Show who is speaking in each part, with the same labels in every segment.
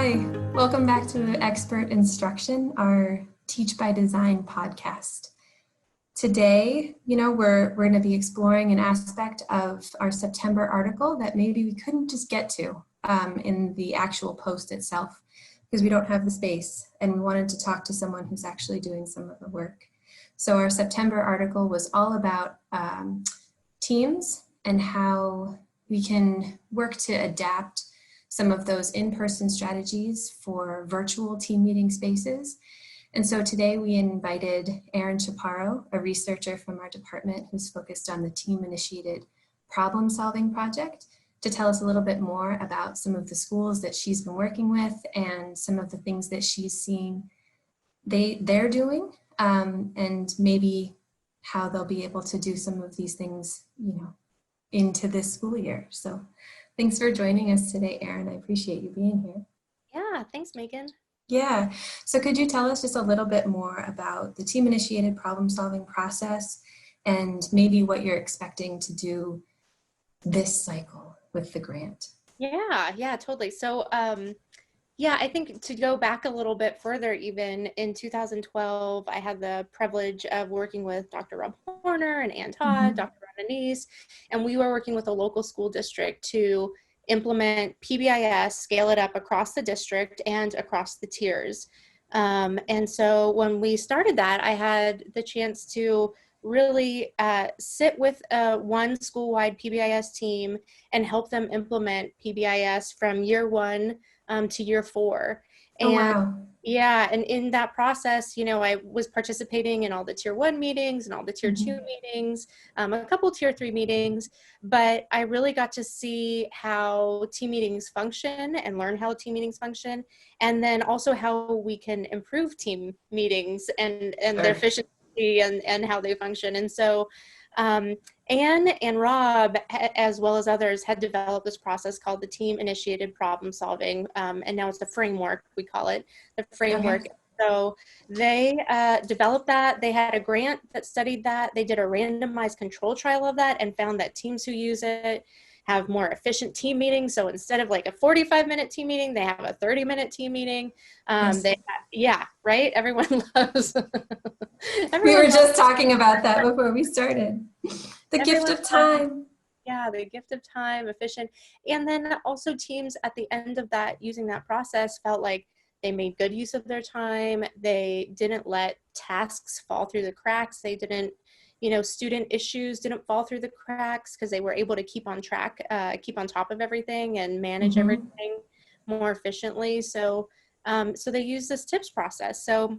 Speaker 1: Hi, welcome back to Expert Instruction, our Teach by Design podcast. Today, we're going to be exploring an aspect of our September article that maybe we couldn't just get to in the actual post itself because we don't have the space, and we wanted to talk to someone who's actually doing some of the work. So our September article was all about teams and how we can work to adapt some of those in-person strategies for virtual team meeting spaces. And so today we invited Erin Chaparro, a researcher from our department who's focused on the team-initiated problem-solving project, to tell us a little bit more about some of the schools that she's been working with and some of the things that she's seeing they're doing, and maybe how they'll be able to do some of these things, into this school year. So thanks for joining us today, Erin. I appreciate you being here.
Speaker 2: Yeah, thanks, Megan.
Speaker 1: Yeah, so could you tell us just a little bit more about the team-initiated problem-solving process and maybe what you're expecting to do this cycle with the grant?
Speaker 2: Yeah, totally. So, I think to go back a little bit further, even in 2012, I had the privilege of working with Dr. Rob Horner and Ann Todd, Dr. Ron Anise, and we were working with a local school district to implement PBIS, scale it up across the district and across the tiers. And so when we started that, I had the chance to really sit with one school-wide PBIS team and help them implement PBIS from year one to year 4. And
Speaker 1: wow.
Speaker 2: Yeah, and in that process, I was participating in all the tier 1 meetings and all the tier 2 meetings, a couple tier 3 meetings, but I really got to see how team meetings function and learn how team meetings function, and then also how we can improve team meetings and their efficiency and how they function. And so Anne and Rob, as well as others, had developed this process called the team-initiated problem-solving, and now it's the framework, we call it, the framework. Okay. So they developed that. They had a grant that studied that. They did a randomized control trial of that and found that teams who use it have more efficient team meetings. So instead of like a 45-minute team meeting, they have a 30-minute team meeting. Right? Everyone loves.
Speaker 1: We were just talking about that before we started. The gift of time.
Speaker 2: Yeah, the gift of time, efficient. And then also teams at the end of that, using that process, felt like they made good use of their time. They didn't let tasks fall through the cracks. They didn't, student issues didn't fall through the cracks because they were able to keep on track, keep on top of everything and manage everything more efficiently. So, so they use this tips process. So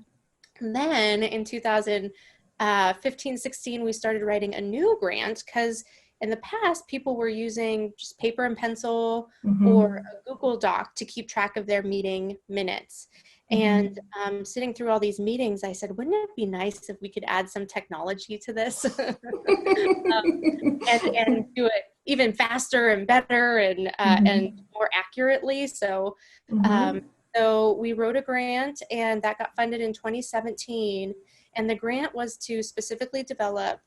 Speaker 2: then in 2015-16, we started writing a new grant because in the past, people were using just paper and pencil or a Google Doc to keep track of their meeting minutes. And sitting through all these meetings, I said, wouldn't it be nice if we could add some technology to this and do it even faster and better and more accurately? So, so we wrote a grant, and that got funded in 2017. And the grant was to specifically develop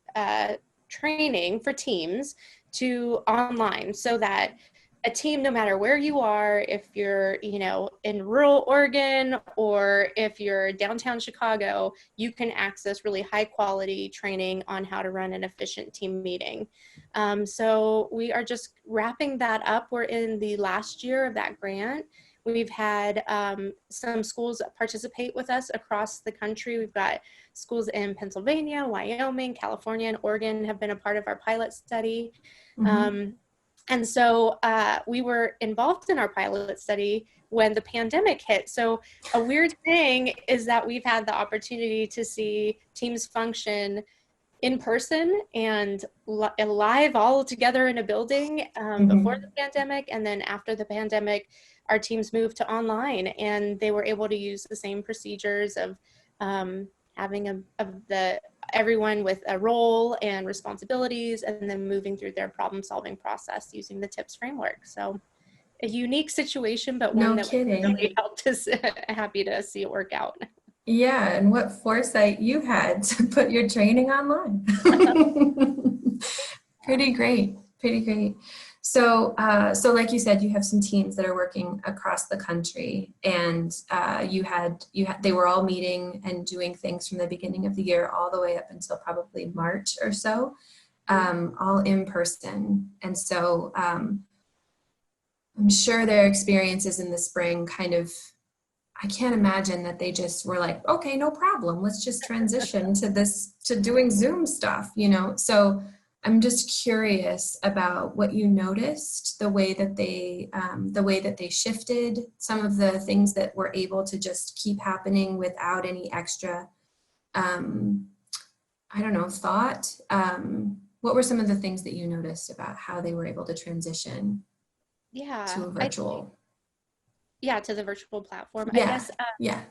Speaker 2: training for teams to online, so that a team, no matter where you are, if you're, in rural Oregon or if you're downtown Chicago, you can access really high quality training on how to run an efficient team meeting. So we are just wrapping that up. We're in the last year of that grant. We've had some schools participate with us across the country. We've got schools in Pennsylvania, Wyoming, California, and Oregon have been a part of our pilot study. And so we were involved in our pilot study when the pandemic hit. So a weird thing is that we've had the opportunity to see teams function in person and live all together in a building before the pandemic. And then after the pandemic, our teams moved to online, and they were able to use the same procedures of having everyone with a role and responsibilities, and then moving through their problem-solving process using the TIPS framework. So a unique situation, but one that really helped us. Happy to see it work out.
Speaker 1: Yeah, and what foresight you had to put your training online. Pretty great. So like you said, you have some teams that are working across the country, and they were all meeting and doing things from the beginning of the year all the way up until probably March or so, all in person. And so I'm sure their experiences in the spring kind of, I can't imagine that they just were like, okay, no problem, let's just transition to doing Zoom stuff, So I'm just curious about what you noticed, the way that they shifted, some of the things that were able to just keep happening without any extra, thought. What were some of the things that you noticed about how they were able to transition to a virtual?
Speaker 2: To the virtual platform.
Speaker 1: Yeah,
Speaker 2: I guess
Speaker 1: yeah.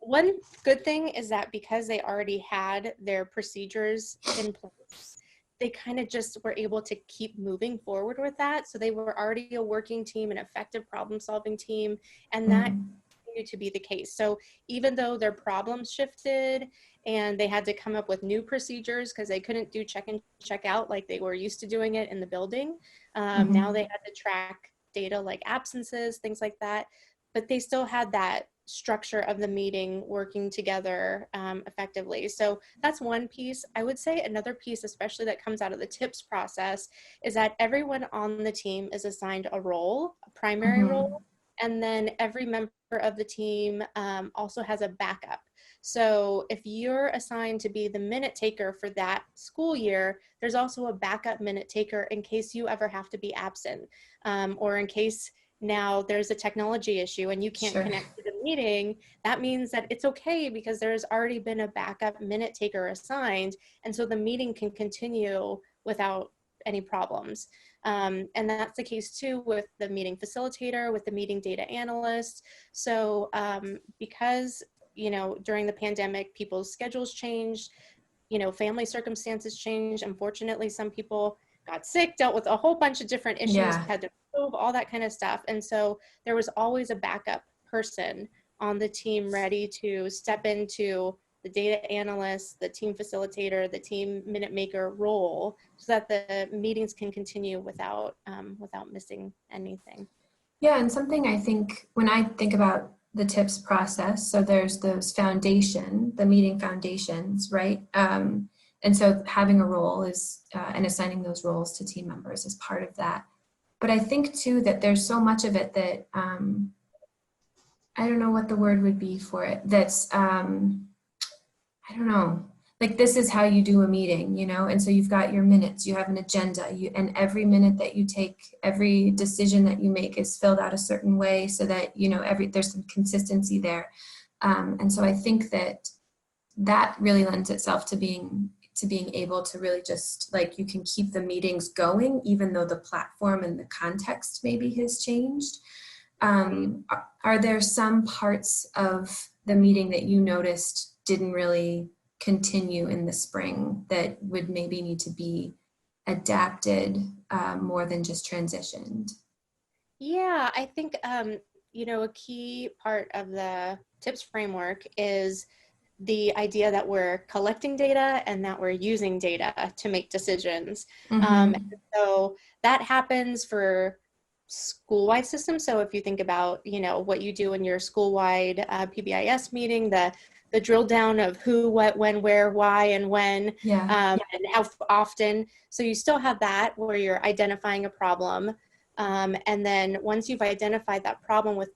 Speaker 2: One good thing is that because they already had their procedures in place, they kind of just were able to keep moving forward with that. So they were already a working team, an effective problem-solving team, and that continued to be the case. So even though their problems shifted and they had to come up with new procedures because they couldn't do check in, check out like they were used to doing it in the building, now they had to track data like absences, things like that, but they still had that structure of the meeting working together effectively. So that's one piece. I would say another piece, especially that comes out of the tips process, is that everyone on the team is assigned a role, a primary role, and then every member of the team also has a backup. So if you're assigned to be the minute taker for that school year, there's also a backup minute taker in case you ever have to be absent, or in case now there's a technology issue and you can't connect to the meeting. That means that it's okay because there's already been a backup minute taker assigned, and so the meeting can continue without any problems. And that's the case too with the meeting facilitator, with the meeting data analyst. So because during the pandemic, people's schedules changed, family circumstances changed. Unfortunately, some people got sick, dealt with a whole bunch of different issues, had to move, all that kind of stuff. And so there was always a backup person on the team ready to step into the data analyst, the team facilitator, the team minute maker role, so that the meetings can continue without missing anything.
Speaker 1: Yeah, and something I think when I think about the tips process, so there's those the meeting foundations, right? And so having a role is, and assigning those roles to team members is part of that. But I think too that there's so much of it that, I don't know what the word would be for it, that's, I don't know, like this is how you do a meeting, and so you've got your minutes, you have an agenda, and every minute that you take, every decision that you make is filled out a certain way so that, there's some consistency there. And so I think that really lends itself to being able to really just like, you can keep the meetings going even though the platform and the context maybe has changed. Are there some parts of the meeting that you noticed didn't really continue in the spring that would maybe need to be adapted more than just transitioned?
Speaker 2: Yeah, I think, a key part of the tips framework is the idea that we're collecting data and that we're using data to make decisions. So that happens for school-wide systems. So if you think about, what you do in your school-wide PBIS meeting, the drill down of who, what, when, where, why, and when, and how often. So you still have that where you're identifying a problem. And then once you've identified that problem with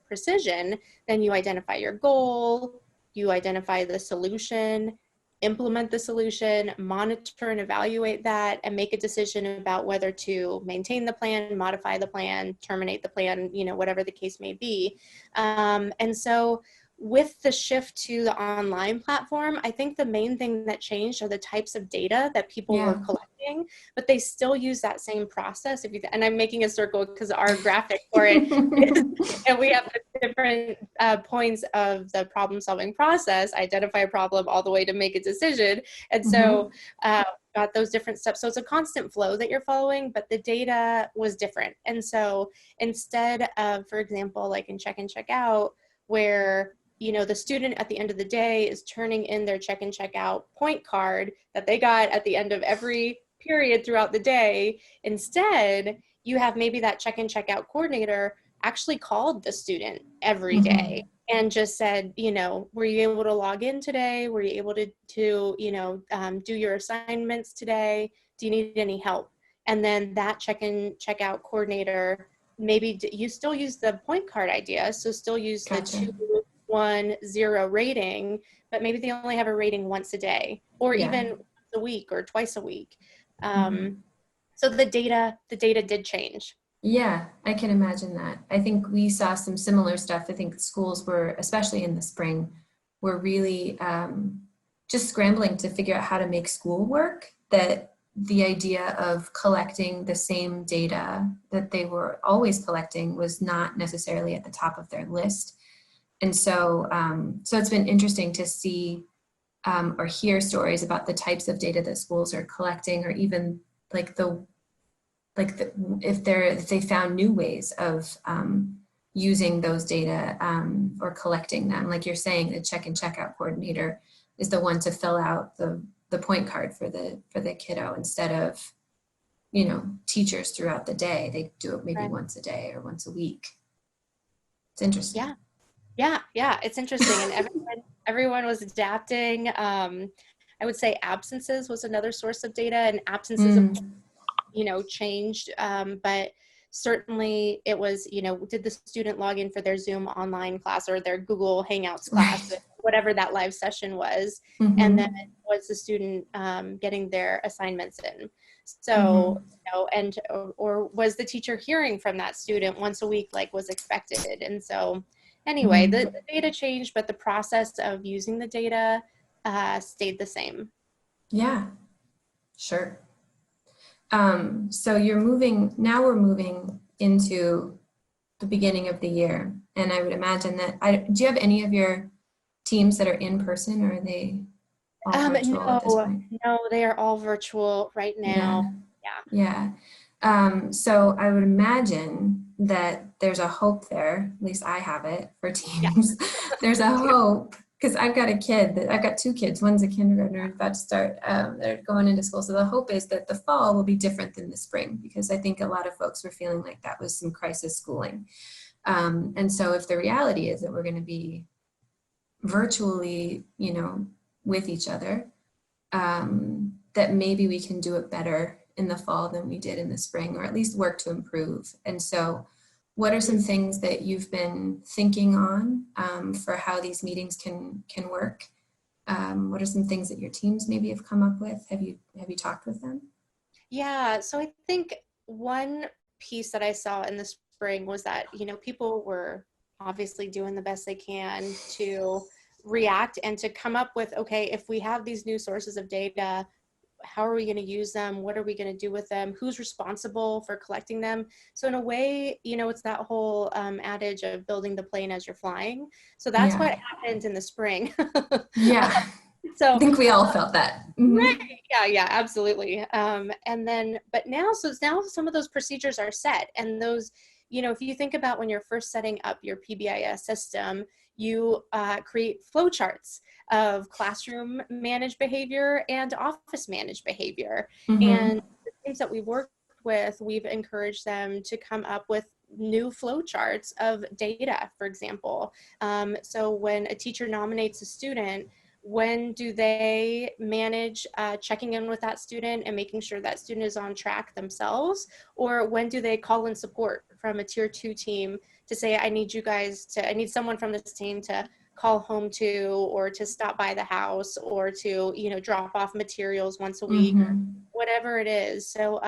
Speaker 2: precision, then you identify your goal, you identify the solution, implement the solution, monitor and evaluate that, and make a decision about whether to maintain the plan, modify the plan, terminate the plan, whatever the case may be. And so with the shift to the online platform, I think the main thing that changed are the types of data that people were collecting, but they still use that same process. And I'm making a circle because our graphic for it is, and we have the different points of the problem solving process, identify a problem all the way to make a decision. And so got those different steps. So it's a constant flow that you're following, but the data was different. And so instead of, for example, like in check in, check out, where the student at the end of the day is turning in their check in, check out point card that they got at the end of every period throughout the day. Instead, you have maybe that check-in, check-out coordinator actually called the student every day and just said, you know, were you able to log in today? Were you able to you know, do your assignments today? Do you need any help? And then that check-in, check-out coordinator, maybe you still use the point card idea, so still use the 2, 1, 0 rating, but maybe they only have a rating once a day, or even once a week or twice a week. So the data did change.
Speaker 1: Yeah, I can imagine that. I think we saw some similar stuff. I think schools were, especially in the spring, were really just scrambling to figure out how to make school work. That the idea of collecting the same data that they were always collecting was not necessarily at the top of their list. And so, so it's been interesting to see or hear stories about the types of data that schools are collecting, or even like if they found new ways of using those data or collecting them. Like you're saying, the check-in, check-out coordinator is the one to fill out the point card for the kiddo, instead of, you know, teachers throughout the day. They do it maybe once a day or once a week. It's interesting.
Speaker 2: Yeah, it's interesting. And everyone was adapting. I would say absences was another source of data, and absences you know, changed, but certainly it was, you know, did the student log in for their Zoom online class or their Google Hangouts class, whatever that live session was, and then was the student getting their assignments in? So, you know, and or was the teacher hearing from that student once a week like was expected? And so anyway, the data changed, but the process of using the data stayed the same.
Speaker 1: Yeah, sure. So now we're moving into the beginning of the year. And I would imagine that, do you have any of your teams that are in person, or are they all virtual at this point?
Speaker 2: No, they are all virtual right now.
Speaker 1: Yeah. So I would imagine that there's a hope there, at least I have it for teams. There's a hope, because I've got 2 kids. One's a kindergartner about to start, they're going into school. So the hope is that the fall will be different than the spring, because I think a lot of folks were feeling like that was some crisis schooling. And so if the reality is that we're going to be virtually, you know, with each other, that maybe we can do it better in the fall than we did in the spring, or at least work to improve. And so what are some things that you've been thinking on for how these meetings can work? What are some things that your teams maybe have come up with? Have you talked with them?
Speaker 2: Yeah, so I think one piece that I saw in the spring was that, you know, people were obviously doing the best they can to react and to come up with, okay, if we have these new sources of data, how are we going to use them? What are we going to do with them? Who's responsible for collecting them? So in a way, you know, it's that whole adage of building the plane as you're flying. So that's what happened in the spring.
Speaker 1: Yeah.
Speaker 2: So
Speaker 1: I think we all felt that.
Speaker 2: Right. Yeah, absolutely. And then, but now some of those procedures are set, and those, you know, if you think about when you're first setting up your PBIS system, you create flowcharts of classroom managed behavior and office managed behavior. And the teams that we worked with, we've encouraged them to come up with new flowcharts of data, for example. So when a teacher nominates a student, when do they manage checking in with that student and making sure that student is on track themselves? Or when do they call in support from a tier 2 team to say, I need someone from this team to call home to, or to stop by the house, or to, you know, drop off materials once a week, or whatever it is. So,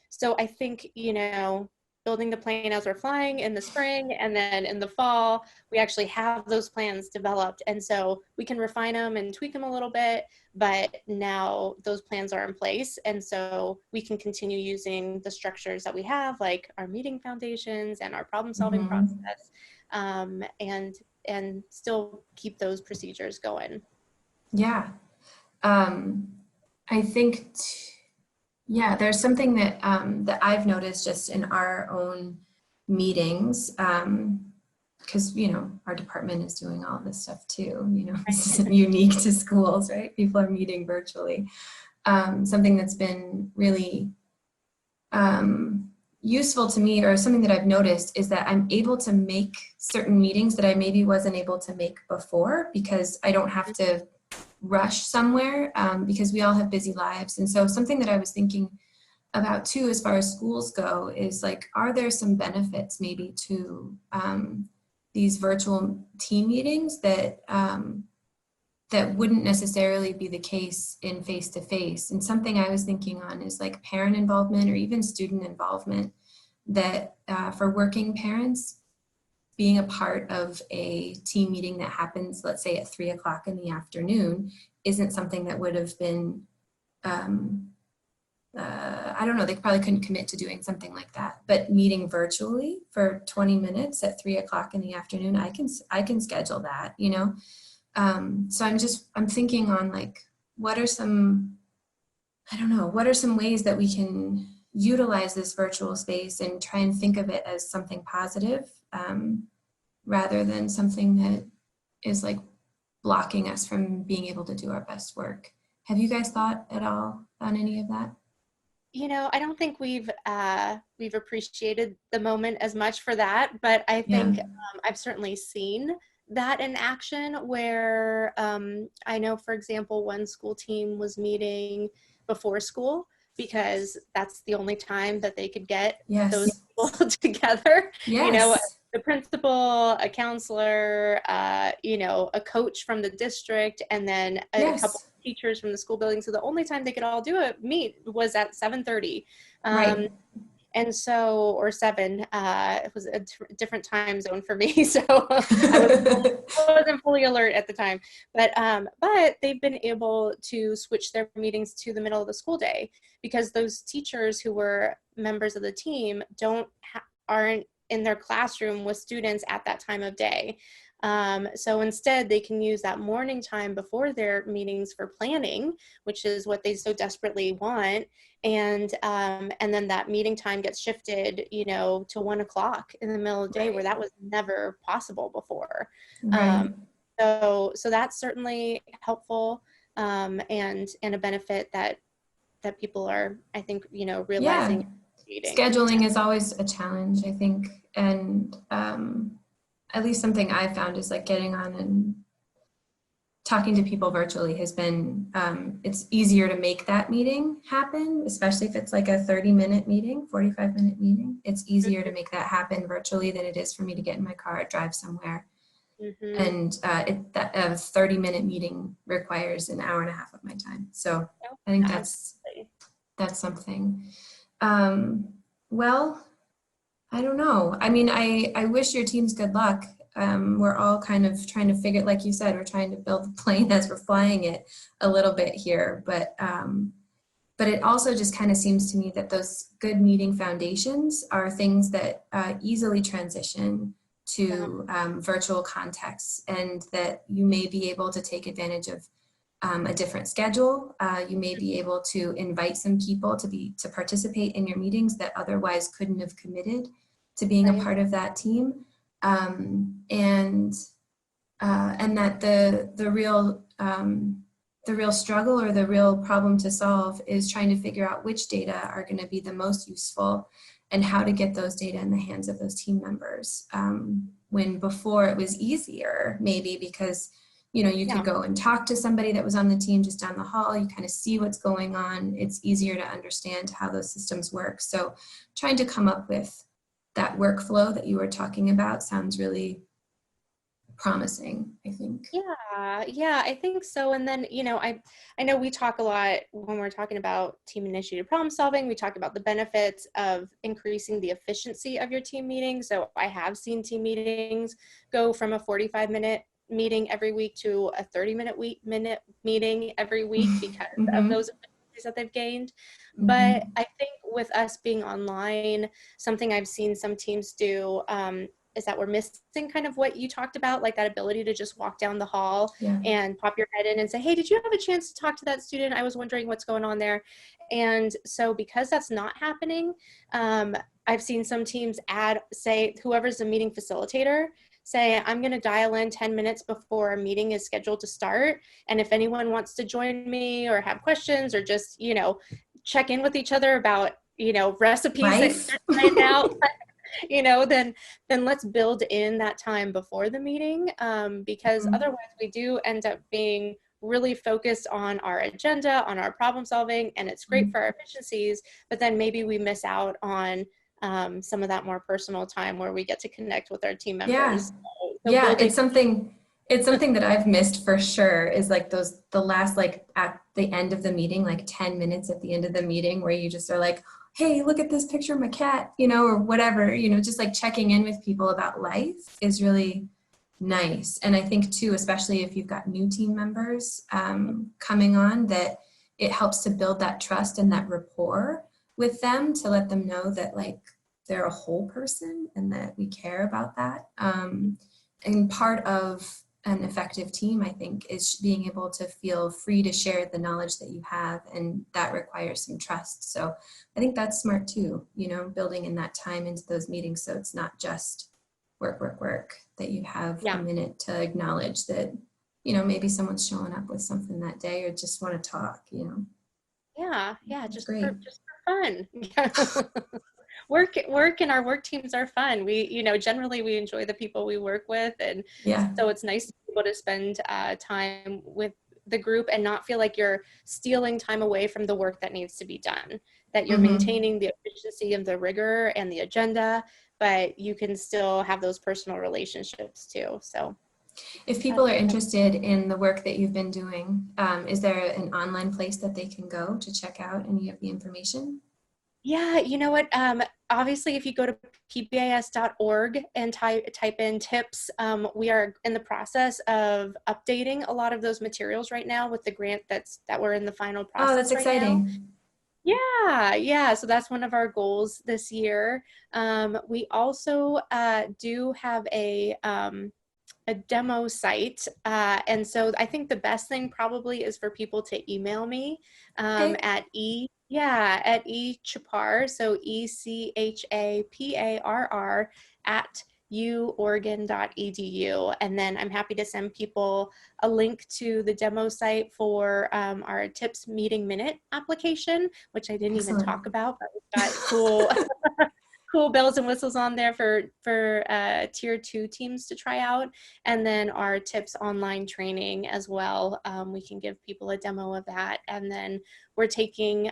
Speaker 2: so I think, you know, building the plane as we're flying in the spring, and then in the fall, we actually have those plans developed. And so we can refine them and tweak them a little bit, but now those plans are in place. And so we can continue using the structures that we have, like our meeting foundations and our problem solving process, and still keep those procedures going. Yeah.
Speaker 1: I think yeah, there's something that that I've noticed just in our own meetings, because, you know, our department is doing all this stuff too. You know, this isn't unique to schools, right? People are meeting virtually. Something that's been really useful to me, or something that I've noticed, is that I'm able to make certain meetings that I maybe wasn't able to make before, because I don't have to rush somewhere, because we all have busy lives. And so something that I was thinking about too, as far as schools go, is like, are there some benefits maybe to these virtual team meetings that that wouldn't necessarily be the case in face-to-face? And something I was thinking on is like parent involvement or even student involvement, that for working parents, being a part of a team meeting that happens, let's say at 3 o'clock in the afternoon, isn't something that would have been, I don't know, they probably couldn't commit to doing something like that. But meeting virtually for 20 minutes at 3 o'clock in the afternoon, I can schedule that, you know? So I'm thinking on like, what are some, I don't know, what are some ways that we can utilize this virtual space and try and think of it as something positive, rather than something that is like blocking us from being able to do our best work. Have you guys thought at all on any of that?
Speaker 2: You know, I don't think we've appreciated the moment as much for that, but I think I've certainly seen that in action, where I know, for example, one school team was meeting before school because that's the only time that they could get those people together. You know, the principal, a counselor, you know, a coach from the district, and then a couple of teachers from the school building. So the only time they could all meet was at 7:30. And so, or 7, it was a different time zone for me. So I wasn't fully alert at the time, but they've been able to switch their meetings to the middle of the school day, because those teachers who were members of the team aren't in their classroom with students at that time of day. So instead they can use that morning time before their meetings for planning, which is what they so desperately want. And then that meeting time gets shifted, you know, to 1 o'clock in the middle of the day, where that was never possible before. So that's certainly helpful, and a benefit that people are, I think, you know, realizing.
Speaker 1: Scheduling is always a challenge, I think. And at least something I've found is like getting on and talking to people virtually has been, it's easier to make that meeting happen, especially if it's like a 30-minute meeting, 45-minute meeting. It's easier to make that happen virtually than it is for me to get in my car, drive somewhere. And that a 30-minute meeting requires an hour and a half of my time. So I think that's something. Well, I don't know. I mean, I wish your teams good luck. We're all kind of trying to figure, like you said, we're trying to build the plane as we're flying it a little bit here. But it also just kind of seems to me that those good meeting foundations are things that easily transition to virtual contexts, and that you may be able to take advantage of a different schedule. You may be able to invite some people to participate in your meetings that otherwise couldn't have committed to being a part of that team, and that the real struggle or the real problem to solve is trying to figure out which data are going to be the most useful and how to get those data in the hands of those team members. When before it was easier, maybe because you know, you could go and talk to somebody that was on the team just down the hall. You kind of see what's going on. It's easier to understand how those systems work. So trying to come up with that workflow that you were talking about sounds really promising, I think.
Speaker 2: Yeah, I think so. And then, you know, I know we talk a lot when we're talking about team initiated problem solving. We talk about the benefits of increasing the efficiency of your team meetings. So I have seen team meetings go from a 45-minute meeting every week to a 30-minute meeting every week because of those efficiencies that they've gained. But I think with us being online, something I've seen some teams do is that we're missing kind of what you talked about, like that ability to just walk down the hall and pop your head in and say, hey, did you have a chance to talk to that student? I was wondering what's going on there. And so because that's not happening, I've seen some teams say, whoever's the meeting facilitator, say, I'm going to dial in 10 minutes before a meeting is scheduled to start. And if anyone wants to join me or have questions or just, you know, check in with each other about, recipes
Speaker 1: Life.
Speaker 2: that are planned out, then let's build in that time before the meeting, because otherwise we do end up being really focused on our agenda, on our problem solving, and it's great for our efficiencies, but then maybe we miss out on some of that more personal time where we get to connect with our team members. So
Speaker 1: Yeah, it's something that I've missed for sure, is like the last, like at the end of the meeting, like 10 minutes at the end of the meeting where you just are like, hey, look at this picture of my cat, or whatever, just like checking in with people about life is really nice. And I think too, especially if you've got new team members coming on, that it helps to build that trust and that rapport with them, to let them know that like they're a whole person and that we care about that. And part of an effective team, I think, is being able to feel free to share the knowledge that you have, and that requires some trust. So I think that's smart too, building in that time into those meetings, so it's not just work, that you have a minute to acknowledge that, maybe someone's showing up with something that day or just want to talk,
Speaker 2: just for fun. Work and our work teams are fun. We, generally we enjoy the people we work with, and so it's nice to be able to spend time with the group and not feel like you're stealing time away from the work that needs to be done, that you're maintaining the efficiency of the rigor and the agenda, but you can still have those personal relationships too. So
Speaker 1: if people are interested in the work that you've been doing, is there an online place that they can go to check out any of the information?
Speaker 2: Yeah, you know what? Obviously, if you go to pbis.org and type in tips, we are in the process of updating a lot of those materials right now with the grant that we're in the final process.
Speaker 1: Oh, that's exciting.
Speaker 2: Yeah. So that's one of our goals this year. We also do have a demo site, and so I think the best thing probably is for people to email me at Chaparro, so ECHAPARR @uoregon.edu, and then I'm happy to send people a link to the demo site for our tips meeting minute application, which I didn't even talk about, but we've got cool bells and whistles on there for tier 2 teams to try out, and then our tips online training as well. We can give people a demo of that, and then we're taking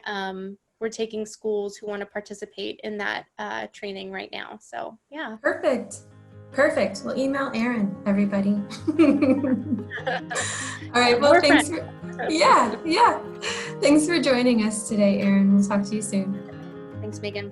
Speaker 2: schools who want to participate in that training right now. So yeah.
Speaker 1: Perfect. Well, email Erin, everybody. All right. Well, thanks. Thanks for joining us today, Erin. We'll talk to you soon.
Speaker 2: Thanks, Megan.